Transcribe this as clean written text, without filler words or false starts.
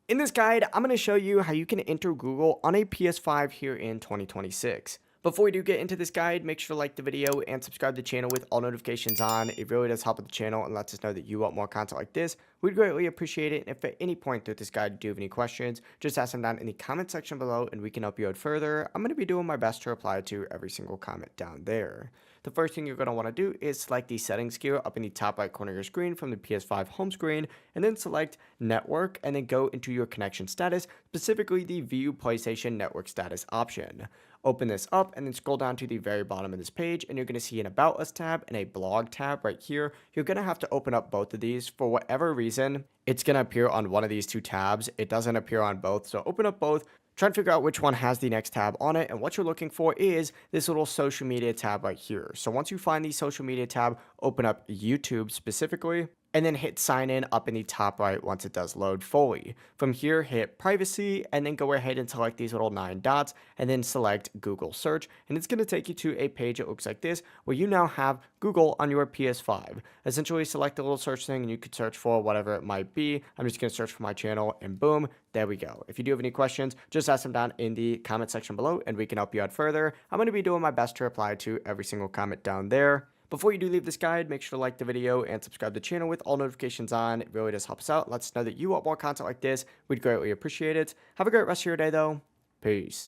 In this guide, I'm going to show you how you can enter Google on a PS5 here in 2026. Before we do get into this guide, make sure to like the video and subscribe to the channel with all notifications on. It really does help with the channel and lets us know that you want more content like this. We'd greatly appreciate it. And if at any point through this guide you do have any questions, just ask them down in the comment section below and we can help you out further. I'm going to be doing my best to reply to every single comment down there. The first thing you're going to want to do is select the settings gear up in the top right corner of your screen from the PS5 home screen, and then select network, and then go into your connection status, specifically the view PlayStation network status option. Open this up and then scroll down to the very bottom of this page, and you're going to see an About Us tab and a Blog tab right here. You're going to have to open up both of these. For whatever reason, it's going to appear on one of these two tabs. It doesn't appear on both, so open up both. Try and figure out which one has the next tab on it, and what you're looking for is this little social media tab right here. So once you find the social media tab, open up YouTube specifically, and then hit sign in up in the top right once it does load fully. From here, hit privacy, and then go ahead and select these little 9 dots, and then select Google search, and it's going to take you to a page that looks like this, where you now have Google on your PS5. Essentially, select the little search thing, and you could search for whatever it might be. I'm just going to search for my channel, and boom, there we go. If you do have any questions, just ask them down in the comment section below, and we can help you out further. I'm going to be doing my best to reply to every single comment down there. Before you do leave this guide, make sure to like the video and subscribe to the channel with all notifications on. It really does help us out. Lets us know that you want more content like this. We'd greatly appreciate it. Have a great rest of your day, though. Peace.